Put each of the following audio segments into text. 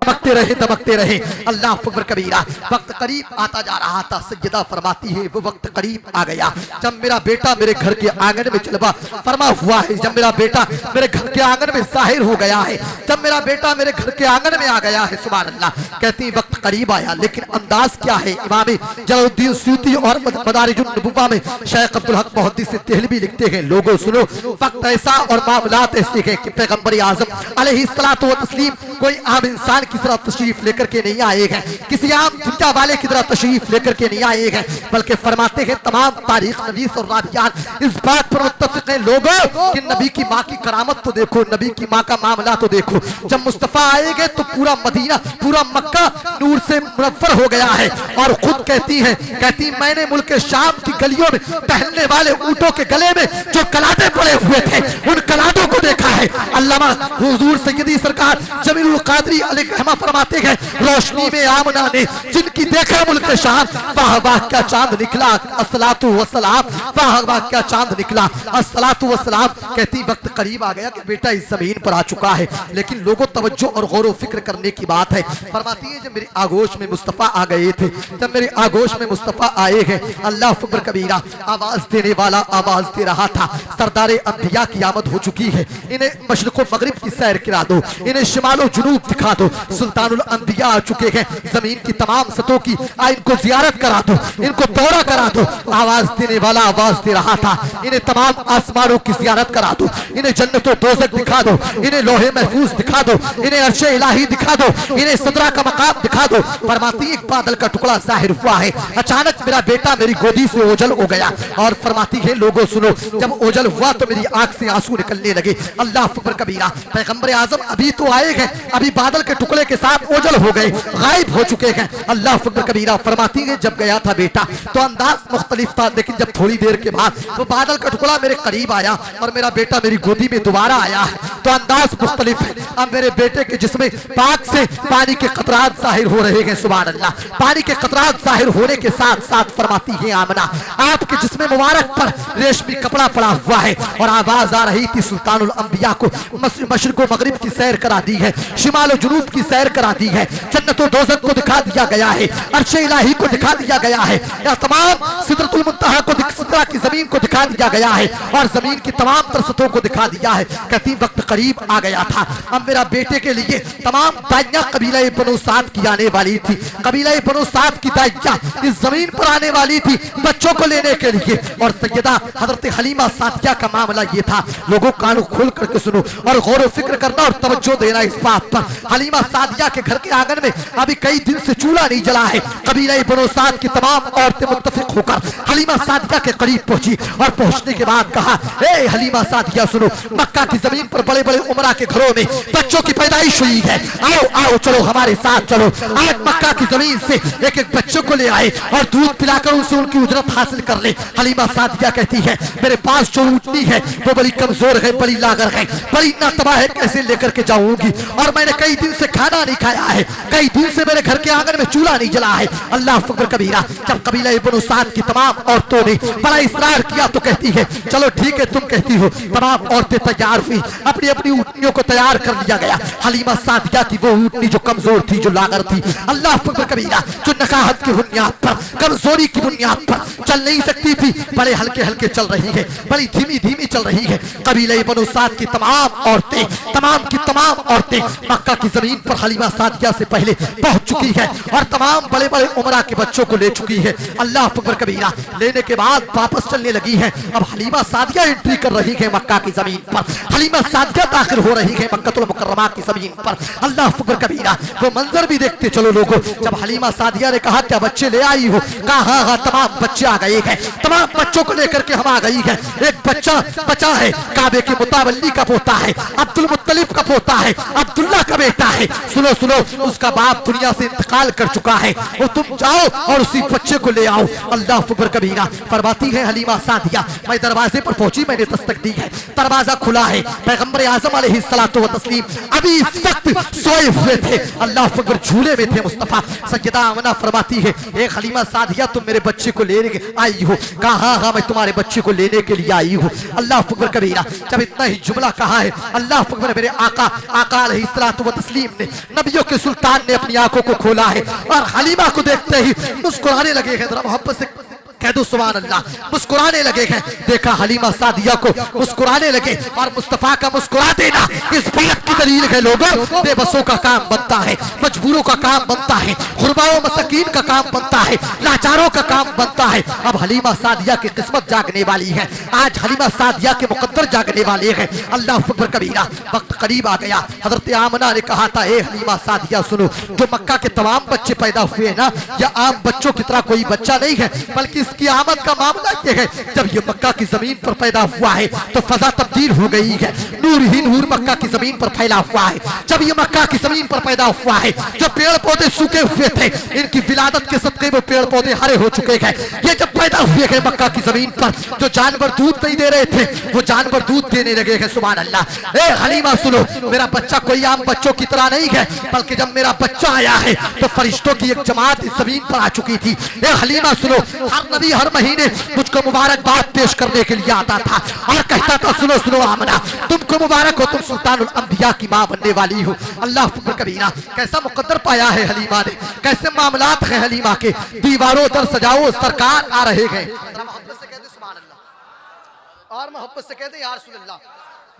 दमकते रहे। अल्लाह अकबर कबीरा। वक्त करीब आता जा रहा था। सैयदा फरमाती है वो वक्त करीब आ गया जब मेरा बेटा मेरे घर के आंगन में जलवा फरमा हुआ है, जब मेरा बेटा मेरे घर के आंगन में जाहिर हो गया है, जब मेरा बेटा मेरे घर के आंगन में आ गया है। सुभान अल्लाह। कहती वक्त करीब आया, लेकिन अंदाज क्या है? इमाम जलालुद्दीन सूती और मदारिजुन नबुव्वा में शेख अब्दुल हक मुहद्दिस देहलवी लिखते हैं, लोगों सुनो, वक्त ऐसा और मामलात ऐसे हैं कि पैगंबर आज़म अलैहिस्सलातु व तस्लीम कोई आम इंसान की तरह तशरीफ लेकर के नहीं आए हैं, किसी आम दुनिया वाले की तरह तशरीफ लेकर के नहीं आए हैं, बल्कि फरमाते हैं तमाम तारीख नवीस और रावियात इस बात पर मुत्तफिक हैं लोगों कि नबी की माँ की करामत तो देखो, नबी की माँ का मामला तो देखो। जब मुस्तफ़ा आएंगे तो पूरा मदीना, पूरा मक्का नूर से मुनव्वर हो गया है। और खुद कहती मैंने मुल्क शाम की गलियों में टहलने वाले ऊँटों के गले में जो कलादे पड़े हुए थे उन कलादों को देखा है। अल्लामा हुजूर सैयदी सरकार जमीलुल कादरी अलैहिर्रहमा फरमाते हैं, रोशनी में आमना ने जिनकी देखा मुल्क शाम, वाह वाह क्या चांद निकला, अस्सलातु वस्सलाम, वाह वाह क्या चांद निकला, अस्सलातु वस्सलाम। कहती वक्त करीब आ गया कि बेटा इस जमीन पर आ चुका है, लेकिन लोगों तवज्जो और गौर फिक्र करने की बात है। फरमाती है जब मेरे आगोश में मुस्तफ़ा आ गए थे, जब मेरे आगोश में मुस्तफ़ा आए हैं, अल्लाह अकबर कबीरा आवाज देने वाला आवाज दे रहा था, सरदारे अंबिया की आमद हो चुकी है, इन्हें मशरिक़ व मगरिब की सैर करा दो, इन्हें शिमालो जुनूब दिखा दो, सुल्तानुल अंबिया आ चुके हैं, जमीन की तमाम सतहों की इनको जियारत करा दो, इनको दौरा करा दो। आवाज देने वाला आवाज दे रहा था, इन्हें तमाम आसमानों की जियारत करा दो, इन्हें जन्नत व दोज़ख दिखा दो, इन्हें लोहे महफूज दिखा दो, इन्हें अर्शे इलाही दिखा दो, इन्हें सदरा का मकाम दिखा दो। फरमाती एक बादल का टुकड़ा जाहिर हुआ है, अचानक मेरा बेटा मेरी गोदी से ओझल हो गया। और फरमाती है लोगों सुनो, जब ओझल हुआ तो मेरी आंख से आंसू निकलने लगे। अल्लाह अकबर कबीरा। पैगंबर आज़म अभी तो आए हैं, अभी बादल के टुकड़े के साथ ओझल हो गए, गायब हो चुके हैं। अल्लाह अकबर कबीरा। फरमाती है जब गया था बेटा तो अंदाज मुख्तलिफ था, लेकिन जब थोड़ी देर के बाद वो बादल का टुकड़ा मेरे करीब आया और मेरा बेटा मेरी गोदी में दोबारा आया है तो अंदाज मुख्तलिफ है। अब मेरे बेटे के जिस्म पाक से पानी के कतरात जाहिर हो रहे हैं। सुभान अल्लाह। पानी के कतरात जाहिर होने के साथ साथ फरमाती है आमना आपके जिस्म मुबारक पर रेशमी कपड़ा पड़ा हुआ है और आवाज आ रही थी सुल्तानुल अंबिया को मशरिक़ व मगरिब की सैर करा दी है, शिमाल व जुनूब की सैर करा दी है, जन्नत व दोज़ख को दिखा दिया गया है, अर्शे इलाही को दिखा दिया गया है, या तमाम सिदरतुल मुंतहा को, सिदरा की जमीन को दिखा दिया गया है और जमीन की तमाम तरसतों को दिखा दिया है। कहती वक्त करीब आ गया था, अब मेरा बेटे के लिए तमाम दाइयां कबीला बनु साद की आने वाली थी, कबीला बनु साद की दाइयां इस जमीन पर आने वाली थी बच्चों को लेने के लिए। और सैयदा हजरत हलीमा सादिया का मामला ये था, लोगों कानों खोल करके सुनो और गौर फिक्र करना और तवज्जो देना इस बात पर। हलीमा सादिया के घर के आंगन में अभी कई दिन से चूल्हा नहीं जला है। कबीला बनु साद की तमाम औरतें मुत्तफिक होकर हलीमा सादिया के करीब पहुंची और पहुंचने के बाद कहा, ए हलीमा सादिया सुनो, मक्का की जमीन पर बड़े बड़े उमरा के घरों में बच्चों की पैदाइश हुई है, आओ आओ चलो हमारे साथ चलो। आज मक्का की जमीन से एक एक बच्चों को ले आए और दूध पिलाकर उनसे उनकी उजरत हासिल कर ले। हलीमा सादिया कहती है मेरे पास जो ऊँटनी है वो बड़ी कमजोर है, बड़ी लागर है, बड़ी नातबा है, कैसे लेकर के जाऊंगी, और मैंने कई दिन से खाना नहीं खाया है, कई दिन से मेरे घर के आंगन में चूल्हा नहीं जला है। अल्लाह अकबर कबीरा। जब कबीला बनु साद की तमाम औरतों ने बड़ा इसरार किया तो कहती है चलो ठीक है तुम कहती हो। तमाम औरतें तैयार हुई, अपनी अपनी ऊँटनियों को तैयार कर लिया गया। हलीमा सादिया की वो ऊँटनी जो कमजोर थी, जो लागर थी, अल्लाह अकबर कबीरा, जो नकाहत की बुनियाद पर, कमजोरी की बुनियाद पर चल नहीं सकती थी, बड़े हल्के हल्के चल रही है, बड़ी धीमी धीमी चल रही है। कबीला बनु साद की तमाम औरतें, तमाम की तमाम औरतें मक्का की जमीन पर हलीमा सादिया से पहले पहुंच चुकी है और तमाम बड़े बड़े उमरा के बच्चों को ले चुकी है। अल्लाह अकबर कबीरा। लेने के बाद वापस चलने लगी है। अब हलीमा सादिया एंट्री कर रही है मक्का की जमीन पर, हलीमा सादिया दाखिल हो रही है मक्कतुल मुकर्रमा की जमीन पर। अल्लाह अकबर कबीरा। वो मंजर भी देखते चलो लोगों। जब हलीमा सादिया ने कहा क्या बच्चे ले आई हो, कहा हाँ हाँ तमाम बच्चे आ गए हैं, तमाम बच्चों को लेकर के हम आ गई है। एक बच्चा बचा है, काबे के मुतावल्ली का पोता है, अब्दुल मुत्तलिब का पोता है, अब्दुल्ला का बेटा है। सुनो सुनो, उसका बाप दुनिया से इंतकाल कर चुका है, वो तुम जाओ और उसी बच्चे को ले आओ। अल्लाह अकबर कबीरा। फरमाती है हलीमा सादिया मैं दरवाजे पर पहुंची, मैंने दस्तक दी है, दरवाजा खुला है। पैगंबर आज़म अलैहिस्सलातु व तस्लीम अभी इस वक्त सोए हुए थे, अल्लाह अकबर झूले में थे मुस्तफा। सैयदा आमना फरमाती है एक हलीमा सादिया तुम मेरे बच्चे को लेने आई हो, कहा हाँ हाँ मैं तुम्हारे बच्चे को लेने के लिए आई हूँ। अल्लाह अकबर कबीरा। जब इतना ही जुमला कहा है, अल्लाह अकबर मेरे आका अलैहिस्सलातु व तस्लीम ने नबियों के सुल्तान ने अपनी आंखों को खोला है और हलीमा को देखते ही मुस्कुराने लगे हैं। जरा मोहब्बत से कह दो सुभान अल्लाह। मुस्कुराने लगे हैं। देखा हलीमा सादिया को मुस्कुराने लगे और मुस्तफा का मुस्कुरा देना इस बात की दलील है लोगों, बेबसों का काम बनता है, मजबूरों का काम बनता है, गुरबाओं मसकीन का काम बनता है, लाचारों का काम बनता है। अब हलीमा सादिया की किस्मत जागने वाली है। आज हलीमा सादिया के मुकद्दर जागने वाले हैं। अल्लाह अकबर कबीरा। वक्त करीब आ गया। हजरत आमना ने कहा था, ए हलीमा सादिया सुनो, जो मक्का के तमाम बच्चे पैदा हुए ना, या आम बच्चों की तरह कोई बच्चा नहीं है, बल्कि इसकी आमद का मामला यह है, जब ये मक्का की जमीन पर पैदा हुआ है तो फजा तब्दील हो गई है। नूर ही नूर मक्का की जमीन पर फैला हुआ है। जब ये मक्का की जमीन पर पैदा हुआ है, जो पेड़ पौधे सूखे हुए थे, इनकी विलादत के सदके वो पेड़ पौधे हरे हो चुके हैं। ये जब पैदा हुए हैं मक्का की जमीन पर, जो जानवर दूध नहीं दे रहे थे वो जानवर दूध देने लगे हैं। सुभान अल्लाह। ए हलीमा सुनो, मेरा बच्चा कोई आम बच्चों की तरह नहीं है, बल्कि जब मेरा बच्चा आया है तो फरिश्तों की एक जमात इस जमीन पर आ चुकी थी। ए हलीमा सुनो, हर नबी हर महीने मुझको मुबारकबाद पेश करने के लिए आता था और कहता था, सुनो सुनो आमना, तुमको मुबारक हो, तुम सुल्तानुल अंबिया की मां बनने वाली हो। अल्लाह अकबर कबीरा। कैसा मुकद्दर पाया है हलीमा ने, कैसे मामलात है हलीमा के। दीवारों दर सजाओ सरकार आ रहे हैं। मोहब्बत से कहते सुभान अल्लाह, और मोहब्बत से कहते या रसूल अल्लाह।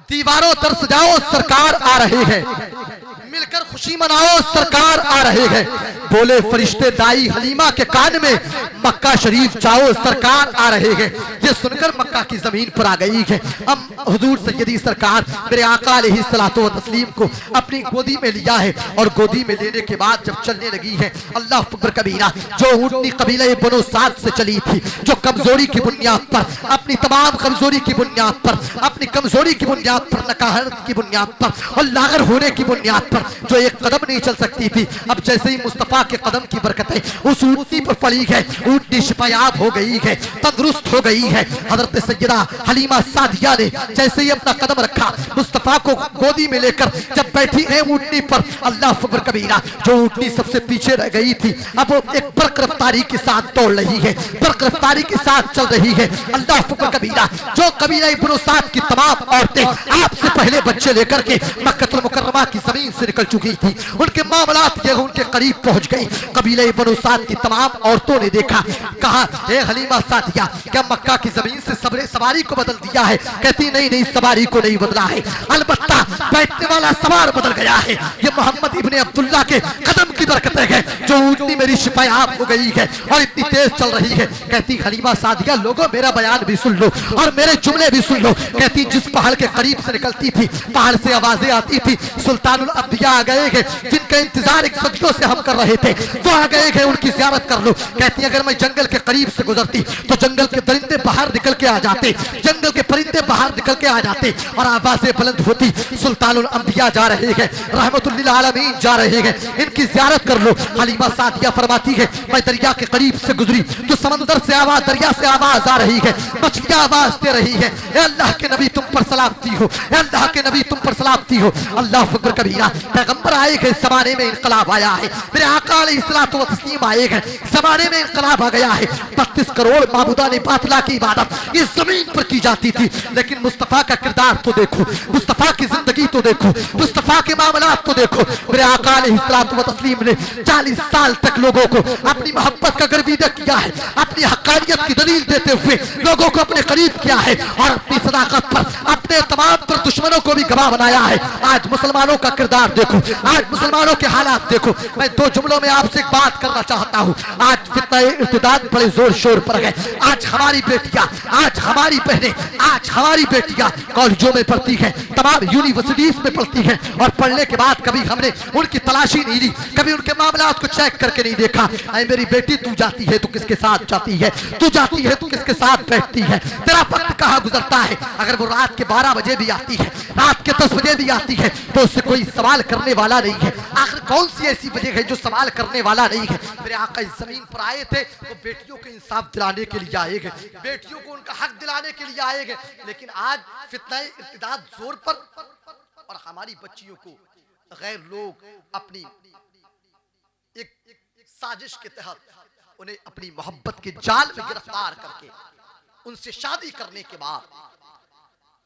दीवारों तर सजाओ सरकार आ रहे हैं, मिलकर खुशी मनाओ सरकार आ रहे हैं। बोले फरिश्ते दाई हलीमा के कान में, मक्का शरीफ जाओ सरकार आ रहे हैं। ये सुनकर मक्का की जमीन पर आ गई है। अब हुजूर सैयदी सरकार मेरे आका अलैहिस्सलातो व तस्लीम को अपनी गोदी में लिया है और गोदी में लेने के बाद जब चलने लगी है, अल्लाह अकबर कबीरा, जो ऊँटनी कबीला बनो साद से चली थी, जो कमजोरी की बुनियाद पर, अपनी तमाम कमजोरी की बुनियाद पर, अपनी कमजोरी की बुनियाद पर, नकाहत की बुनियाद पर और लागर होने की बुनियाद पर जो एक कदम नहीं चल सकती थी, अब जैसे ही मुस्तफा के कदम की बरकतें उस ऊँटनी पर पड़ी है, ऊँटनी शिफायाब हो गई है, तंदुरुस्त हो गई है। हजरत सैयदा हलीमा सादिया ने जैसे ही अपना कदम रखा, मुस्तफा को गोदी में लेकर जब बैठी है ऊँटनी पर, अल्लाह अकबर कबीरा, जो ऊँटनी सबसे पीछे रह गई थी अब वो एक बर्क रफ्तारी के साथ दौड़ रही है, बर्क रफ्तारी के साथ चल रही है। अल्लाह अकबर कबीरा। जो कबीला इब्न साद की तमाम औरतें आपसे पहले बच्चे लेकर के मक्का मुकर्रमा की जमीन से निकल चुकी थी, उनके मामलात ये उनके करीब पहुंच गई। कबीले बनो साद की तमाम औरतों ने देखा, कहा, हे हलीमा सादिया, क्या मक्का की जमीन से सवारी को बदल दिया है? कहती नहीं नहीं, सवारी को नहीं बदला है, अलबत्ता बैठने वाला सवार बदल गया है। ये मोहम्मद इब्ने अब्दुल्ला के कदम की बरकतें हैं, जो ऊँटनी मेरी शिफायाब हो गई है और इतनी तेज चल रही है। कहती हलीमा सादिया, लोगों मेरा बयान भी सुन लो और मेरे जुमले भी सुन लो। कहती जिस पहाड़ के करीब से निकलती थी, पहाड़ से आवाजें आती थी, सुल्तानुल अंबिया आ गए हैं, जिनका इंतजार एक सदियों से हम कर रहे थे, वो आ गए हैं, उनकी ज़ियारत कर लो। कहती अगर मैं जंगल के करीब से गुजरती तो जंगल के दरिंदे बाहर निकल के आ जाते, जंगल के परिंदे बाहर निकल के आ जाते और आवाजें बुलंद होती, सुल्तानुल अंबिया जा रहे हैं, रहमतुल लिल आलमीन जा रहे हैं, इनकी ज़ियारत कर लो। हलीमा सादिया फरमाती है, मैं दरिया के करीब से गुजरी तो समंदर से आवाज, दरिया से आवाज आ रही है, मछलियां आवाज दे रही है, अल्लाह के नबी तुम पर सलामती हो, अल्लाह के नबी तुम पर सलामती हो। अल्लाह अकबर कबीरा। पैगंबर आए हैं, जमाने में इनकलाब आया है, मेरे आका अलैहिस्सलातु व तस्लीम आए हैं, जमाने में इनकलाब आ गया है। 32 करोड़ माबूदाने बातिला की इबादत इस जमीन पर की जाती थी, लेकिन मुस्तफा का किरदार तो देखो, मुस्तफा की जिंदगी तो देखो, मुस्तफा के मामलात तो देखो। मेरे आका अलैहिस्सलातु व तस्लीम ने 40 साल तक लोगों को अपनी मोहब्बत का गर्विदा किया है, अपनी हक्कानियत की दलील देते हुए लोगों को अपने करीब किया है और अपनी सदाकत पर अपने तमाम पर दुश्मनों को भी गवाह बनाया है। आज मुसलमानों का किरदार देखो, आज मुसलमानों के हालात देखो। मैं 2 जुमलों में आपसे एक बात करना चाहता हूँ। आज फितना इर्तिदाद बड़े जोर शोर पर है। आज हमारी बेटियां, आज हमारी बहनें, आज हमारी बेटियां कॉलेजों में पढ़ती हैं, तमाम यूनिवर्सिटीज में पढ़ती हैं और पढ़ने के बाद कभी हमने उनकी तलाशी नहीं ली, कभी उनके मामलात को चेक करके नहीं देखा। अरे मेरी बेटी, तू जाती है तो किसके साथ जाती है, तू जाती है तो किसके साथ बैठती है, तेरा वक्त कहाँ गुजरता है? अगर वो रात के 12 बजे भी आती है, रात के 10 बजे भी आती है, तो उससे कोई सवाल करने वाला नहीं है। आखिर कौन सी ऐसी वजह है जो सवाल करने वाला नहीं है? मेरे आका इस जमीन पर आए थे तो बेटियों को इंसाफ दिलाने के लिए आए गए, बेटियों को उनका हक दिलाने के लिए आए गए। लेकिन आज फितना इर्तिदाद जोर पर और हमारी बच्चियों को गैर लोग अपनी एक साजिश के तहत उन्हें अपनी मोहब्बत के जाल में गिरफ्तार करके उनसे शादी करने के बाद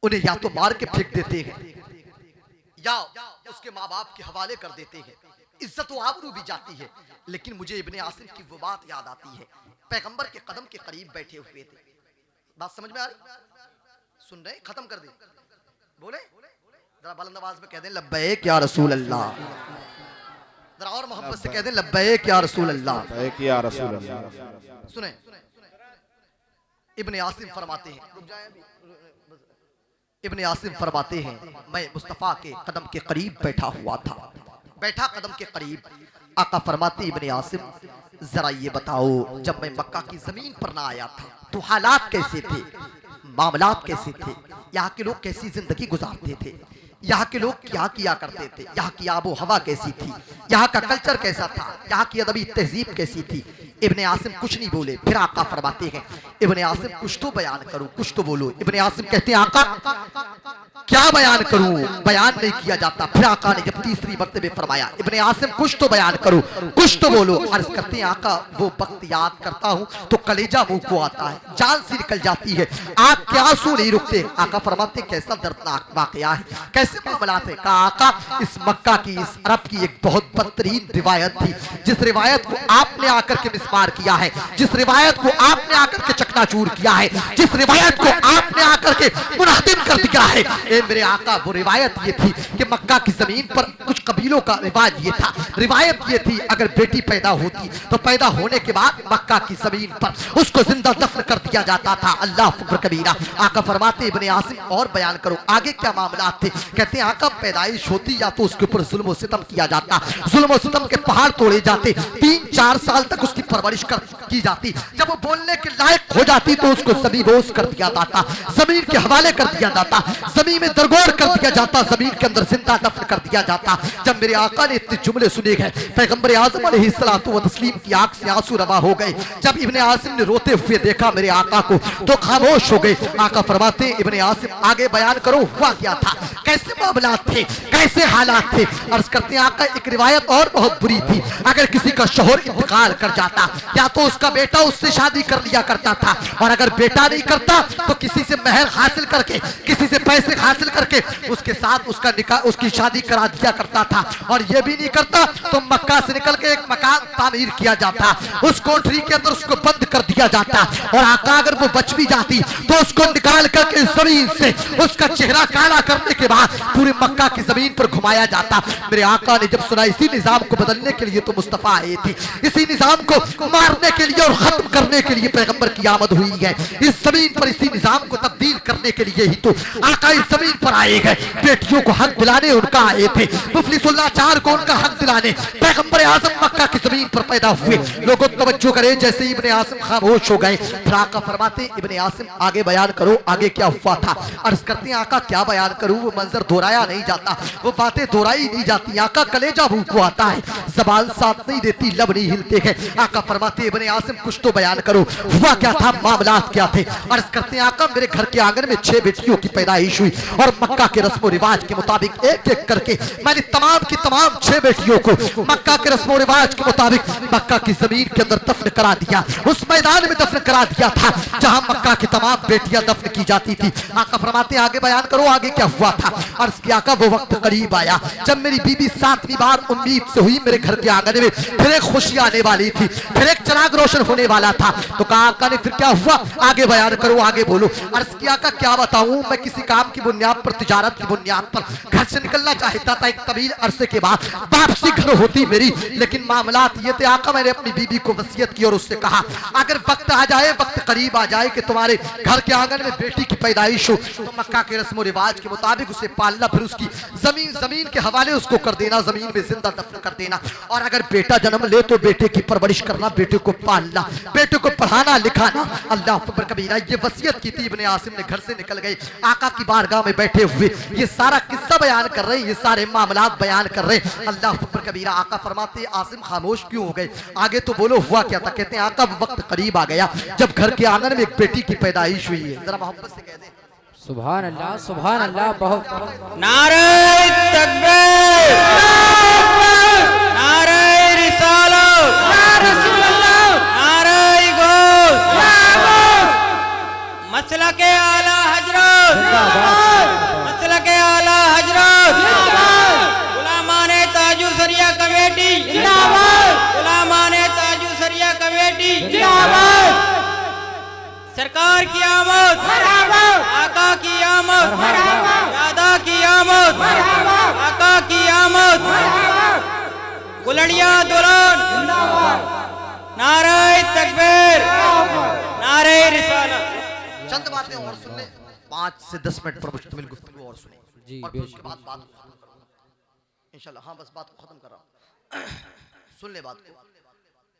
उन्हें या तो मार के फेंक देते हैं या उसके माँ बाप के हवाले कर देते हैं। इज्जत व आबरू भी जाती है। लेकिन मुझे इब्ने आसिम की वो बात याद आती है, पैगंबर के कदम के करीब बैठे हुए थे। बात समझ में आ रही? सुन रहे? खत्म कर दे, बोले जरा बुलंद आवाज में कह दें लब्बैक या रसूल अल्लाह। जरा और मोहब्बत से कह दें लब्बैक या रसूल अल्लाह। लब्बैक या रसूल अल्लाह। सुने, इब्ने आसिम फरमाते हैं, रुक जाए अभी। इब्ने आसिम फरमाते हैं, मैं मुस्तफा के कदम के करीब बैठा हुआ था, बैठा कदम के करीब। आका फरमाते इब्ने आसिम, जरा ये बताओ, जब मैं मक्का की जमीन पर ना आया था तो हालात कैसे थे, मामलात कैसे थे, यहाँ के लोग कैसी जिंदगी गुजारते थे, यहाँ के लोग क्या किया करते थे, यहाँ की आबो हवा कैसी थी, यहाँ का कल्चर कैसा था, यहाँ की अदबी तहजीब कैसी थी। इब्ने आसिम कुछ नहीं बोले। फिर आका फरमाते हैं, इब्ने आसिम कुछ तो बयान करो, कुछ तो बोलो। इब्ने आसिम कहते हैं, आका क्या बयान करूं, बयान नहीं किया जाता। फिर आका ने जब तीसरी मर्तबे फरमाया, इब्ने आसिम कुछ तो बयान करो, कुछ तो बोलो। अर्ज करते हैं, आका वो वक्त याद करता हूं तो कलेजा मुंह को आता है, जान से निकल जाती है, आंख के आंसू नहीं रुकते। आका फरमाते कैसा दर्दनाक वाकया है, कैसे मामला थे। कहा आका, इस मक्का की, इस अरब की एक बहुत बदतरीन रिवायत थी, जिस रिवायत को आपने आकर के मिसमार किया है, जिस रिवायत को आपने आकर के चकनाचूर किया है, जिस रिवायत को आपने आकर के मुनहदिम कर दिया है। ए मेरे आका, वो रिवायत ये थी कि मक्का की जमीन पर कुछ कबीलों का रिवाज ये था, रिवायत ये थी, अगर बेटी पैदा होती तो पैदा होने के बाद मक्का की जमीन पर उसको जिंदा दफन कर दिया जाता था। अल्लाह अकबर कबीरा। आका फरमाते इब्ने आसिम और बयान करो, आगे क्या मामला थे। कहते हैं, आका पैदाइश होती या तो उसके ऊपर जुल्म सितम किया जाता, जुल्म सितम के पहाड़ तोड़े जाते, 3-4 साल तक उसकी परवरिश की जाती, जब वो बोलने के लायक हो जाती तो उसको जमीनोस कर दिया जाता, जमीन के हवाले कर दिया जाता, जमीन में दरगोर कर दिया जाता, जमीन के अंदर जिंदा दफन कर दिया जाता। जब मेरे आका ने इतने जुमले सुने गए, पैगंबर आज़म अलैहिस्सलातु व तस्लीम की आंख से आंसू रवा हो गए। जब इब्ने आसिम ने रोते हुए देखा मेरे आका को तो खामोश हो गए। आका फरमाते, इब्ने आसिम आगे बयान करो, हुआ क्या था, कैसे मामलात थे, कैसे हालात थे। अर्ज करते हैं, आका एक रिवायत और बहुत बुरी थी, अगर किसी का शोहर इंतकाल कर जाता या तो उसका बेटा उससे शादी कर लिया करता था, और अगर बेटा नहीं करता तो किसी से महर हासिल करके, किसी से पैसे हासिल करके उसके साथ उसका निकाह, उसकी शादी करा दिया करता था। और ये भी नहीं करता तो मक्का से निकल के एक मकान तामीर किया जाता, उस कोठरी के अंदर उसको बंद कर दिया जाता, और आका अगर वो बच भी जाती तो उसको निकाल करके जमीन से उसका चेहरा काला करने के बाद पूरे मक्का की जमीन पर घुमाया जाता। मेरे आका ने जब सुना इसी निजाम को बदलने के लिए तो मुस्तफा आए थे, इसी निजाम को मारने के लिए और खत्म करने के लिए पैगंबर की आमद हुई है इस जमीन पर, इसी निजाम को तब्दील करने के लिए ही तो आका इस जमीन पर आए गए। बेटियों को हक दिलाने उनका आए थे, मुफलिसुल्लाह चार को उनका हक दिलाने पैगंबर आज़म मक्का की जमीन पर पैदा हुए। लोगों तवज्जो करें, जैसे ही इब्ने आसिम खामोश हो गए, फिर आका फरमाते, इब्ने आसिम आगे बयान करो, आगे क्या हुआ था। अर्ज करते हैं, आका क्या बयान करूं, वो मंजर दोहराया नहीं जाता, वो बातें दोहराई नहीं जाती। आका कलेजा मुंह को आता है, ज़बान साथ नहीं देती, लब नहीं हिलते हैं। आका फरमाते, इब्ने आसिम कुछ तो बयान करो, हुआ क्या था, मामलात क्या थे। अर्ज करते हैं, आका मेरे घर के आंगन में 6 बेटियों की पैदाइश हुई, और मक्का के रस्मो रिवाज के मुताबिक एक एक करके मैंने तमाम की तमाम 6 बेटियों को मक्का के रस्मो रिवाज के मुताबिक मक्का की जमीन के अंदर दफन करा दिया, उस मैदान में दफन करा दिया था जहां मक्का की तमाम बेटियां दफन की जाती थी। आका फरमाते, आगे बयान करो, आगे क्या हुआ था। अर्ज किया, आका वो वक्त करीब आया जब मेरी बीबी 7वीं बार उम्मीद से हुई मेरे घर के आंगन में, फिर एक खुशी आने वाली थी, फिर एक चिराग रोशन होने वाला था। तो कहा आका ने, फिर क्या हुआ, आगे बयान करो, आगे बोलो। अर्ज किया, आका क्या बताऊं, मैं किसी काम की बुनियाद पर, तिजारत की बुनियाद पर घर से निकलना चाहता था। एक तवील अरसे के बाद वापसी घर होती मेरी, लेकिन मामलात ये थे आका, मैंने अपनी बीबी को वसीयत की और उससे कहा, अगर वक्त आ जाए, वक्त करीब आ जाए कि तुम्हारे घर के आंगन में बेटी की पैदाइश हो तो मक्का के रस्म रिवाज के मुताबिक उसे पालना, फिर उसकी जमीन के हवाले उसको कर देना, जमीन में जिंदा दफन कर देना। और अगर बेटा जन्म ले तो बेटे की परवरिश करना, बेटे को पालना, बेटे को पढ़ाना लिखाना। अल्लाह अकबर कबीरा। ये वसीयत की थी। इब्ने आसिम ने घर से निकल गए, आका की बारगाह में बैठे हुए ये सारा किस्सा बयान कर रहे हैं, ये सारे मामलात बयान कर रहे हैं। अल्लाह अकबर कबीरा। आका फरमाते, आसिम खामोश क्यों हो गए, आगे तो बोलो, हुआ क्या था। कहते हैं, आका वक्त करीब आ गया जब घर के आंगन में एक बेटी की पैदाइश हुई है। जरा मोहब्बत से कह दे सुभान अल्लाह, सुभान अल्लाह। बहुत नारे तकबीर, नारे रिसालत, नारे गौस, मसला के आला हजरत, मसला के आला हजरत, उलमाने ताजु सरिया कमेटी सरकार की आमद, आका की आमद, दादा की आमद, आका की आमद, गुलड़िया दुल्हन, नारे तकबीर, नारे रिसालत। चंद बातें और सुन ले, 5 से 10 मिनट पर मुश्तमिल गुफ्तगू और सुने जी, और फिर बेशक। उसके बाद बात इंशाल्लाह। हाँ बस बात को खत्म कर रहा हूँ, सुन ले बात को।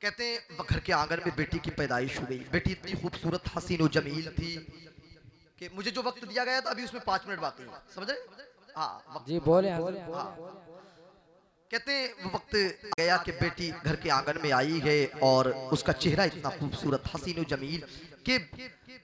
कहते हैं घर के आंगन में बेटी की पैदाइश हो गई। बेटी इतनी खूबसूरत, हसीन और जमील थी कि मुझे जो वक्त दिया गया था अभी उसमें 5 मिनट बाकी है, समझ रहे? हाँ वक्त। जी बोले हाँ। कहते हैं वो वक्त गया कि बेटी घर के आंगन में आई है और उसका चेहरा इतना खूबसूरत, हसीन और जमील कि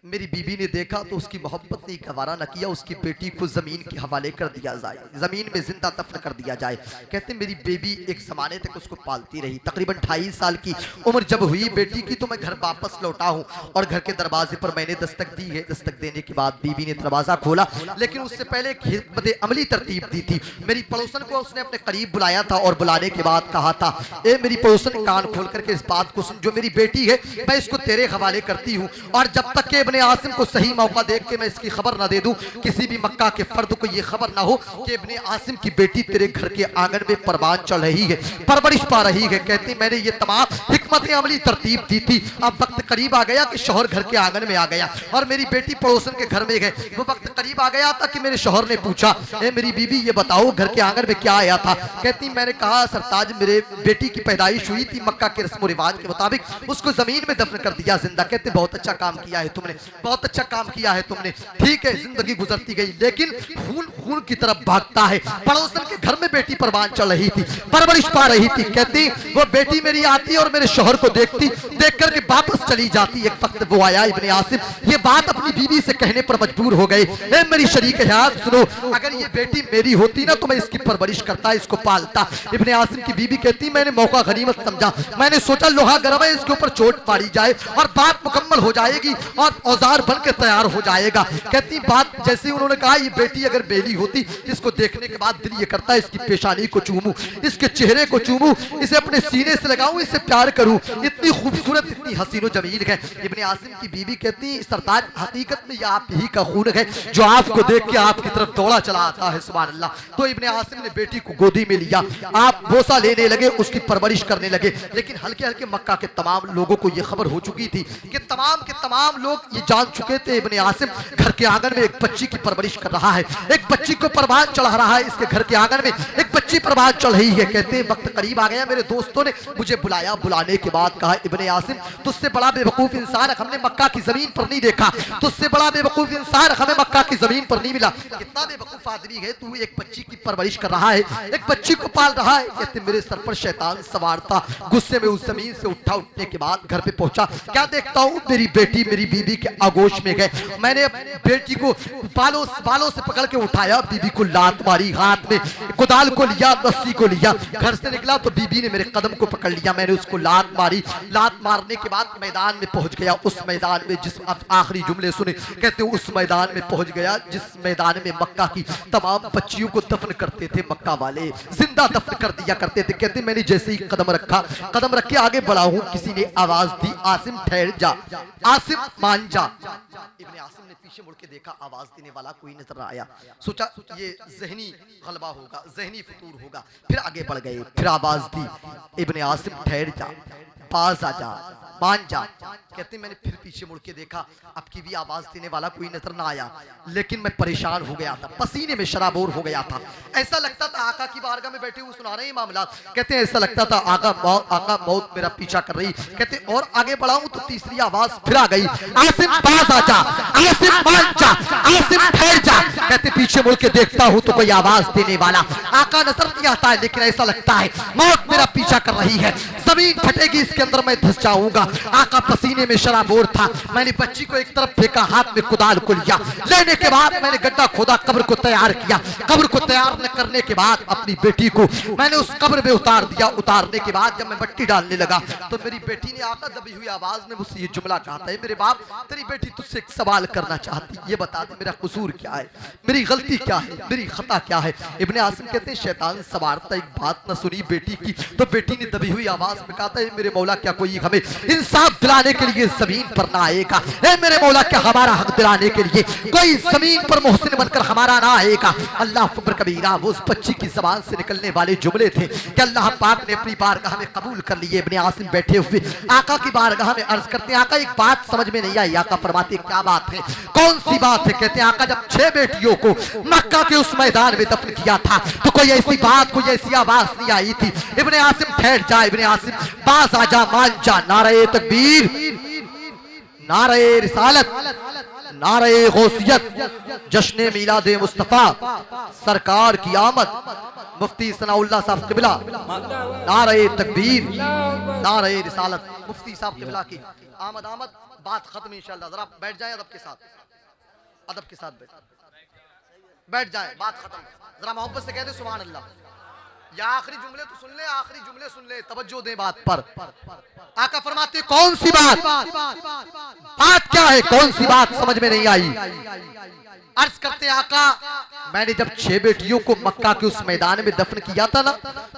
मेरी बीबी ने देखा तो उसकी मोहब्बत ने गवारा न किया, उसकी बेटी को जमीन के हवाले कर दिया जाए, जमीन में जिंदा दफन कर दिया जाए। कहते हैं मेरी बेबी एक जमाने तक उसको पालती रही। तकरीबन 28 साल की उम्र जब हुई बेटी की तो मैं घर वापस लौटा हूँ और घर के दरवाजे पर मैंने दस्तक दी है। दस्तक देने के बाद बीबी ने दरवाजा खोला, लेकिन उससे पहले एक हिकमत अमली तरतीब दी थी। मेरी पड़ोसन को उसने अपने करीब बुलाया था और बुलाने के बाद कहा था, ए मेरी पड़ोसन कान खोल करके इस बात को सुन, जो मेरी बेटी है मैं इसको तेरे हवाले करती हूँ और जब तक के इब्ने आसिम को सही मौका देख के मैं इसकी खबर ना दे दूं, किसी भी मक्का के फर्द को ये खबर ना हो कि इब्ने आसिम की बेटी तेरे घर के आंगन में परवान चल रही है, परवरिश पा रही है। कहती मैंने ये तमाम हिकमत अमली तरतीब दी थी। अब वक्त करीब आ गया कि शौहर घर के आंगन में आ गया और मेरी बेटी पड़ोसन के घर में गए। वो वक्त करीब आ गया था कि मेरे शौहर ने पूछा, ए मेरी बीबी ये बताओ घर के आंगन में क्या आया था? कहती मैंने कहा सरताज मेरे बेटी की पैदाइश हुई थी, मक्का के रस्म रिवाज के मुताबिक उसको जमीन में दफन कर दिया जिंदा। कहते बहुत अच्छा काम किया है तुमने, बहुत अच्छा काम किया है तुमने। ठीक है जिंदगी गुजरती गई लेकिन खून खून की तरफ भागता है। पड़ोसन के घर में बेटी परवान चल रही थी, परवरिश पा रही थी। कहती वो बेटी मेरी आती और मेरे शौहर को देखती, देख करके वापस चली जाती। एक वक्त वो आया इब्ने आसिम ये बात अपनी बीवी से कहने पर मजबूर हो गए, ए मेरी शरीक हयात सुनो, अगर ये बेटी मेरी होती ना तो मैं इसकी परवरिश करता, इसको पालता। इब्ने आसिम की बीवी कहती मैंने मौका गनीमत समझा, मैंने सोचा लोहा गर्म है इसके ऊपर चोट पाड़ी जाए और बात मुकम्मल हो जाएगी और औजार बन के तैयार हो जाएगा। कहती बात जैसे उन्होंने कहा ये बेटी अगर बेली होती, इसको देखने के बाद दिल ये करता इसकी पेशानी को चूमूं, इसके चेहरे को चूमूं, इसे अपने सीने से लगाऊं, इसे प्यार करूं, इतनी खूबसूरत इतनी हसीनो जमील है। इब्ने आसिम की बीवी कहती सरताज हकीकत में ये आप ही का खून है जो आपको देख के आपकी तरफ दौड़ा चला आता है, सुभान अल्लाह। तो इब्ने आसिम ने बेटी को गोदी में लिया, आप बोसा लेने लगे, उसकी परवरिश करने लगे। लेकिन हल्के हल्के मक्का के तमाम लोगों को यह खबर हो चुकी थी कि तमाम के तमाम लोग ये जान चुके थे इब्ने आसिम घर के आंगन में एक बच्ची की परवरिश कर रहा है, एक बच्ची को परवान चढ़ा रहा है। इसके घर के आंगन में एक बच्ची परवान चढ़ रही है। कहते वक्त करीब आ गया, मेरे दोस्तों ने मुझे बुलाया, बुलाने के बाद कहा इब्ने आसिम तुझसे बड़ा बेवकूफ इंसान हमने मक्का की जमीन पर नहीं देखा, तुझसे बड़ा बेवकूफ इंसान हमें मक्का की जमीन पर नहीं मिला। कितना बेवकूफ आदमी है तू, एक बच्ची की परवरिश कर रहा है, एक बच्ची को पाल रहा है। कहते मेरे सर पर शैतान सवार था, गुस्से में उस जमीन से उठा, उठने के बाद घर पे पहुंचा, क्या देखता हूँ मेरी बेटी मेरी बीबी के आगोश में गए। मैंने बेटी को बालों से पकड़ के उठाया, बीबी को लात मारी, हाथ में कुदाल को लिया, रस्सी को लिया, घर से निकला तो बीबी ने मेरे कदम को पकड़ लिया, मैंने उसको लात मारी। लात मारने के बाद मैदान में पहुंच गया, उस मैदान में जिस आखिरी जुमले सुने, कहते उस मैदान में पहुंच गया जिस मैदान में मक्का की तमाम बच्चियों को दफन करते थे मक्का वाले, जिंदा दफन कर दिया करते थे। कहते मैंने जैसे ही कदम रखा, कदम रख के आगे बढ़ा हूं, किसी ने आवाज दी आसिम ठहर जा, आसिम मान जा। इब्ने आसिम ने पीछे मुड़ के देखा, आवाज देने वाला कोई नजर आया, सोचा ये जहनी गलबा होगा, जहनी फतूर होगा, फिर आगे बढ़ गए, फिर आवाज दी इब्ने आसिम ठहर जा, पास आ जा, मान जा। कहते मैंने फिर पीछे मुड़ के देखा, अब की भी आवाज देने वाला कोई नजर ना आया, लेकिन मैं परेशान हो गया था, पसीने में शराबोर हो गया था। ऐसा लगता था आका की बारगाह में बैठे हुए सुना रहे हैं मामला। कहते हैं ऐसा लगता था आका मौत मेरा पीछा कर रही। कहते और आगे बढ़ाऊं तो तीसरी आवाज फिर आ गई, आसिम पास आ जा, आसिम मान जा, आसिम ठहर जा। कहते पीछे मुड़ के देखता हूं तो कोई आवाज देने वाला आका नजर नहीं आता है, लेकिन ऐसा लगता है मौत मेरा पीछा कर रही है, जमीन फटेगी इसके अंदर मैं धंस जाऊंगा। आका पसीने में शराबोर था, मैंने बच्ची को एक तरफ फेंका, हाथ में कुदाल को लिया, लेने के बाद मैंने गड्ढा खोदा, कब्र को तैयार किया, कब्र को तैयार करने के बाद अपनी बेटी को मैंने उस कब्र में उतार दिया। उतारने के बाद जब मैं मिट्टी डालने लगा तो मेरी बेटी ने आका दबी हुई आवाज में मुझसे ये जुमला कहा था, मेरे बाप तेरी बेटी तुझसे एक सवाल करना चाहती, ये बता दे मेरा कसूर क्या है, मेरी गलती क्या है, मेरी खता क्या है। इब्ने आसिम कहते हैं शैतान सवारता एक बात न सुनी बेटी की, तो बेटी ने दबी हुई आवाज में कहा था मेरे मौला क्या कोई हमें इंसाफ दिलाने के लिए जमीन पर ना आएगा। ए मेरे मौला क्या हमारा हक दिलाने के लिए कोई जमीन पर मोहसिन बनकर हमारा ना आएगा। अल्लाह अकबर कबीरा। वो उस बच्ची की जबान से निकलने वाले जुमले थे कि अल्लाह पाक ने अपनी बारगाह में कबूल कर लिए। इब्ने आसिम बैठे हुए आका की बारगाह में अर्ज करते हैं, आका एक बात समझ में नहीं आई। आका फरमाते क्या बात है, कौन सी बात है? कहते हैं आका जब 6 बेटियों को मक्का के उस मैदान में दफन किया था तो कोई ऐसी बात, कोई ऐसी आवाज नहीं आई थी। इब्ने आसिम ठहर जा, इब्ने आसिम बाज आजा, मान जा। नारे तकबीर, नारे रिसालत, नारे गौसियत, जश्न मिलाद मुस्तफा, सरकार की आमद, मुफ्ती सनाउल्लाह साहब किबला, नारे तकबीर, नारे रिसालत, मुफ्ती साहब किबला की आमद। आमद बात खत्म इंशाल्लाह। जरा बैठ जाए अदब के साथ, अदब के साथ बैठ जाए, बात खत्म। जरा मोहब्बत से कहते सुभान अल्लाह। या आखिरी जुमले तो सुन ले, आखिरी जुमले सुन ले, तवज्जो दे बात पर। आका फरमाते कौन सी बात, बात क्या है, कौन सी बात समझ में नहीं आई? अर्ज करते आका मैंने जब 6 बेटियों को मक्का के उस मैदान में दफन किया था ना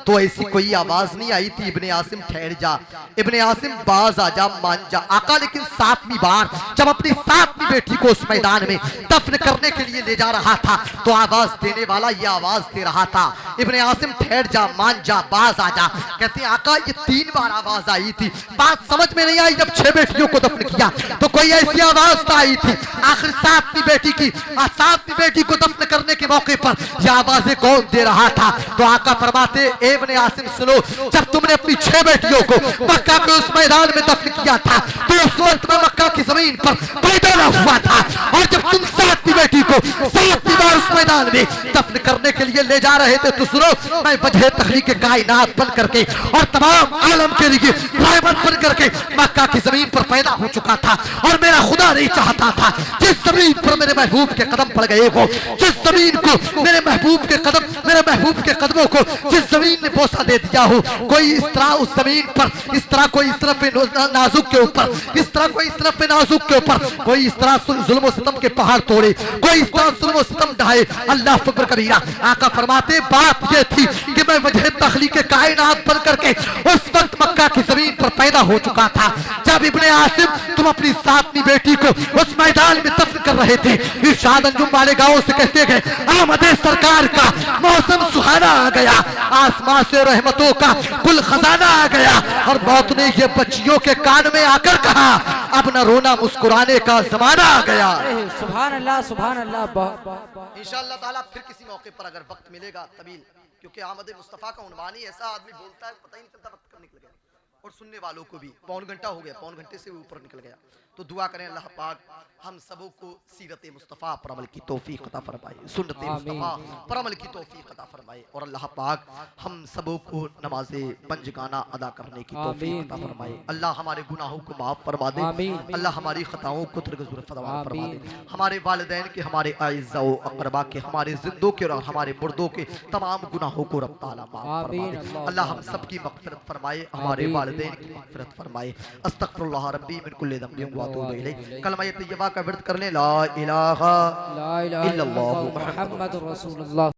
तो ऐसी कोई आवाज नहीं आई थी इब्ने आसिम ठहर जा, इब्ने आसिम बाज आजा, मान जा। आका लेकिन 7वीं बार जब अपनी 7वीं बेटी को उस मैदान में दफन करने के लिए ले जा रहा था तो आवाज देने वाला ये आवाज दे रहा था, इब्ने आसिम ठहर जा, मान जा, बाज आजा। कहते आका ये 3 बार आवाज आई थी, बात समझ में नहीं आई। जब 6 बेटियों को दफन किया तो कोई ऐसी आवाज तो आई थी। आखिर 7वीं बेटी की, 7वीं बेटी को दफन करने के मौके पर यह आवाजें कौन दे रहा था? तो आका फरमाते इब्ने आसिम सुनो, जब तुमने अपनी 6 बेटियों को मक्का के उस मैदान में दफन किया था तो उस वक्त में मक्का की जमीन पर पैदा न हुआ था, और जब तुम 7वीं बेटी को 7वीं बार उस मैदान में दफन करने के लिए ले जा रहे थे तो सुनो, मैं वजह तखलीक कायनात बन करके और तमाम आलम के लिए रहमत बन करके मक्का की जमीन पर पैदा हो चुका था। और मेरा खुदा नहीं चाहता था जिस जमीन पर मेरे महबूब के कदम पड़ गए हो, जिस जमीन को मेरे महबूब के कदम, मेरे महबूब के कदमों को जिस जमीन ने बोसा दे दिया हो, कोई इस तरह उस जमीन पर, इस तरह कोई इस तरफ नाजुक के ऊपर, इस तरह कोई इस तरफ नाजुक के ऊपर, कोई इस तरह जुल्म सितम के पहाड़ तोड़े, कोई इस तरह जुल्म सितम ढाए। अल्लाह अकबर कबीरा। आका फरमाते बात ये थी कि मैं वजह तखलीक कायनात बन करके उस वक्त मक्का की जमीन पर पैदा हो चुका था जब इब्ने आसिम तुम अपनी 7वीं बेटी को उस मैदान में दफन कर रहे थे। इरशाद अंजुम वाले गांव से कहते गए आमदे सरकार का मौसम सुहाना आ गया, आसमां से रहमतों का कुल खजाना आ गया, और मौत ने ये बच्चियों के कान में आकर कहा अब न रोना मुस्कुराने का जमाना आ गया। सुभान अल्लाह, सुभान अल्लाह। इंशाअल्लाह ताला फिर किसी मौके पर अगर वक्त मिलेगा तभी, क्योंकि आमद मुस्तफा का उन्वान ही ऐसा, आदमी बोलता है पता ही नहीं चलता वक्त कब निकल गया, और सुनने वालों को भी पौन घंटा हो गया, पौन घंटे से ऊपर निकल गया। तो दुआ करें अल्लाह पाक हम सबों को सीरत मुस्तफ़ा पर अमल की तौफीक अता फरमाए, सुन्नत मुस्तफ़ा पर अमल की तौफीक अता फरमाए, और अल्लाह पाक हम सबों को नमाज़े पंजगाना अदा करने की तौफीक अता फरमाए। अल्लाह हमारे गुनाहों को माफ़ फरमा दे, अल्लाह हमारी खताओं को दरगुज़र फरमा दे, हमारे वालिदैन के, हमारे आइज़ा व अक़रबा के, हमारे जिंदों के और हमारे मुर्दों के तमाम गुनाहों को रब तआला माफ़ फरमा दे। अल्लाह हम सब की मग़फ़िरत फरमाए, हमारे वालिदैन की मग़फ़िरत फरमाए। अस्तग़फिरुल्लाह रब्बी मिन कुल्लि ज़ंबिन व अतूबु इलैह। कलमा तय्यबा का विर्द कर लें, ला इलाहा इल्लल्लाह मुहम्मदुर रसूलुल्लाह।